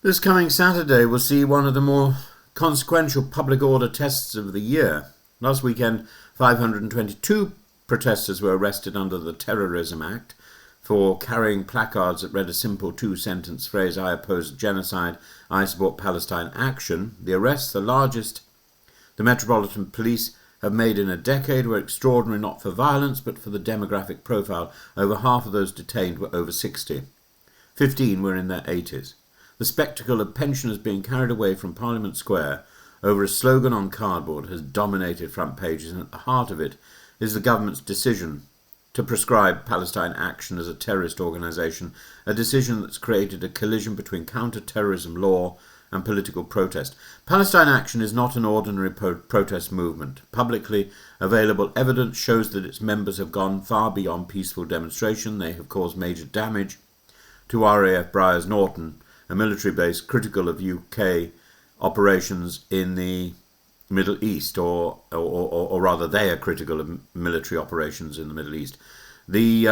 This coming Saturday will see one of the more consequential public order tests of the year. Last weekend, 522 protesters were arrested under the Terrorism Act for carrying placards that read a simple two-sentence phrase, "I oppose genocide, I support Palestine action." The arrests, the largest the Metropolitan Police have made in a decade, were extraordinary not for violence but for the demographic profile. Over half of those detained were over 60. 15 were in their 80s. The spectacle of pensioners being carried away from Parliament Square over a slogan on cardboard has dominated front pages, and at the heart of it is the government's decision to prescribe Palestine Action as a terrorist organisation, a decision that's created a collision between counter-terrorism law and political protest. Palestine Action is not an ordinary protest movement. Publicly available evidence shows that its members have gone far beyond peaceful demonstration. They have caused major damage to RAF Briars Norton, a military base critical of UK operations in the Middle East, or rather they are critical of military operations in the Middle East. They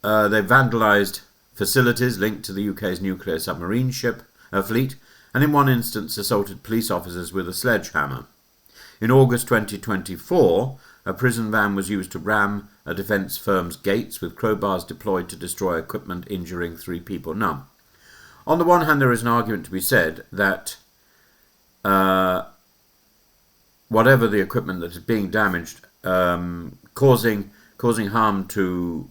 vandalised facilities linked to the UK's nuclear submarine fleet, and in one instance assaulted police officers with a sledgehammer. In August 2024, a prison van was used to ram a defence firm's gates with crowbars deployed to destroy equipment, injuring 3 people. Now, on the one hand, there is an argument to be said that whatever the equipment that is being damaged, causing harm to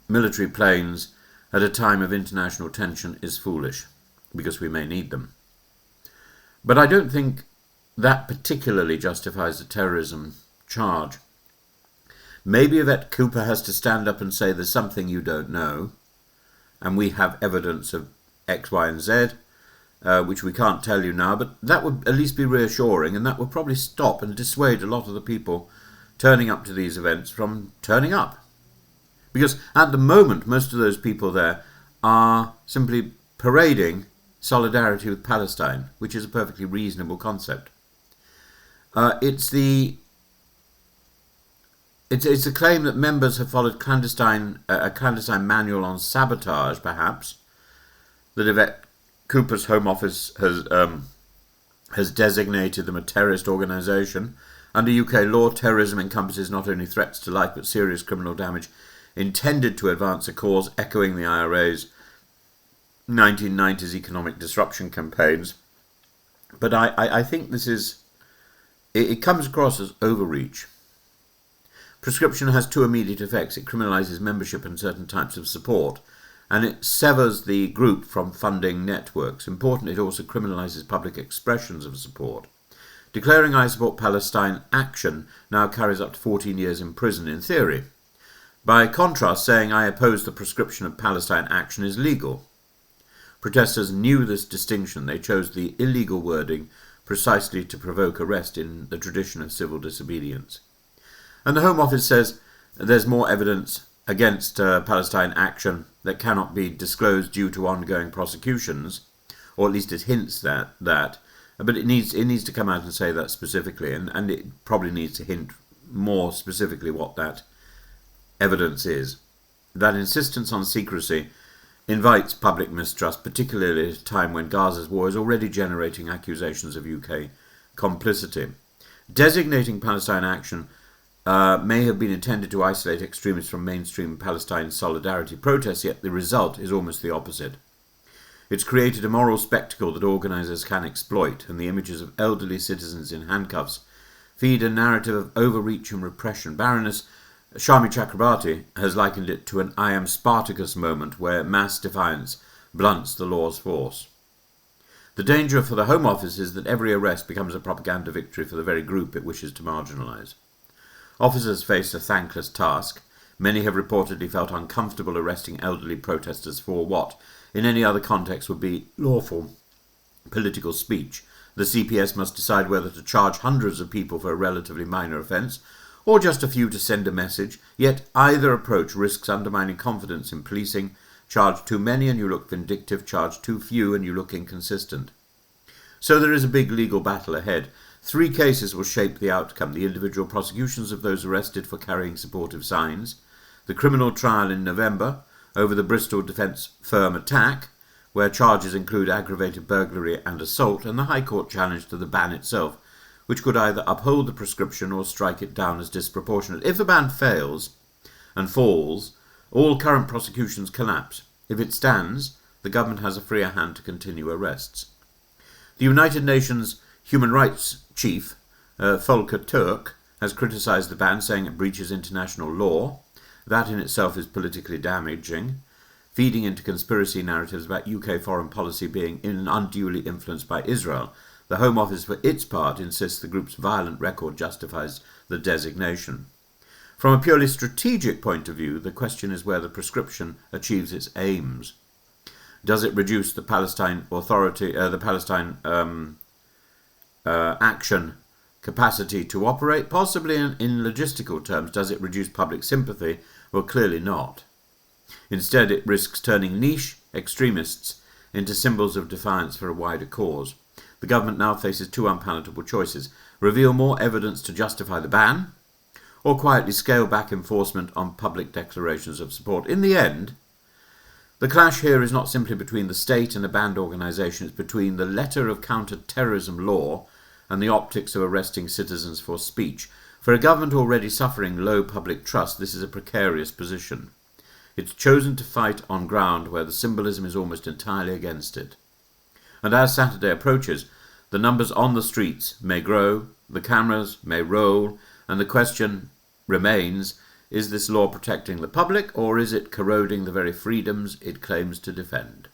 military planes at a time of international tension is foolish, because we may need them. But I don't think that particularly justifies the terrorism charge. Maybe Yvette Cooper has to stand up and say there's something you don't know, and we have evidence of X, Y, and Z, which we can't tell you now, but that would at least be reassuring, and that would probably stop and dissuade a lot of the people turning up to these events from turning up. Because at the moment, most of those people there are simply parading solidarity with Palestine, which is a perfectly reasonable concept. It's the claim that members have followed a clandestine manual on sabotage, perhaps, that Yvette Cooper's Home Office has designated them a terrorist organisation. Under UK law, terrorism encompasses not only threats to life but serious criminal damage intended to advance a cause, echoing the IRA's 1990s economic disruption campaigns. But I think this is... It comes across as overreach. Proscription has 2 immediate effects. It criminalises membership and certain types of support, and it severs the group from funding networks. Important, it also criminalises public expressions of support. Declaring I support Palestine Action now carries up to 14 years in prison in theory. By contrast, saying I oppose the proscription of Palestine Action is legal. Protesters knew this distinction. They chose the illegal wording precisely to provoke arrest in the tradition of civil disobedience. And the Home Office says there's more evidence against Palestine Action that cannot be disclosed due to ongoing prosecutions, or at least it hints that. But it needs to come out and say that specifically, and it probably needs to hint more specifically what that evidence is. That insistence on secrecy invites public mistrust, particularly at a time when Gaza's war is already generating accusations of UK complicity. Designating Palestine Action may have been intended to isolate extremists from mainstream Palestine solidarity protests, yet the result is almost the opposite. It's created a moral spectacle that organisers can exploit, and the images of elderly citizens in handcuffs feed a narrative of overreach and repression. Baroness Shami Chakrabarti has likened it to an I am Spartacus moment where mass defiance blunts the law's force. The danger for the Home Office is that every arrest becomes a propaganda victory for the very group it wishes to marginalise. Officers face a thankless task. Many have reportedly felt uncomfortable arresting elderly protesters for what, in any other context, would be lawful political speech. The CPS must decide whether to charge hundreds of people for a relatively minor offence, or just a few to send a message, yet either approach risks undermining confidence in policing. Charge too many and you look vindictive, charge too few and you look inconsistent. So there is a big legal battle ahead. 3 cases will shape the outcome: the individual prosecutions of those arrested for carrying supportive signs, the criminal trial in November over the Bristol defence firm attack, where charges include aggravated burglary and assault, and the High Court challenge to the ban itself, which could either uphold the prescription or strike it down as disproportionate. If the ban fails and falls, all current prosecutions collapse. If it stands, the government has a freer hand to continue arrests. The United Nations Human Rights Chief, Volker Turk, has criticised the ban, saying it breaches international law. That in itself is politically damaging, feeding into conspiracy narratives about UK foreign policy being unduly influenced by Israel. The Home Office, for its part, insists the group's violent record justifies the designation. From a purely strategic point of view, the question is where the prescription achieves its aims. Does it reduce the Palestine Authority, action capacity to operate? Possibly in logistical terms. Does it reduce public sympathy? Well, clearly not. Instead, it risks turning niche extremists into symbols of defiance for a wider cause. The government now faces two unpalatable choices: reveal more evidence to justify the ban, or quietly scale back enforcement on public declarations of support. In the end, the clash here is not simply between the state and a banned organisation, it's between the letter of counter-terrorism law and the optics of arresting citizens for speech. For a government already suffering low public trust, this is a precarious position. It's chosen to fight on ground where the symbolism is almost entirely against it. And as Saturday approaches, the numbers on the streets may grow, the cameras may roll, and the question remains, is this law protecting the public, or is it corroding the very freedoms it claims to defend?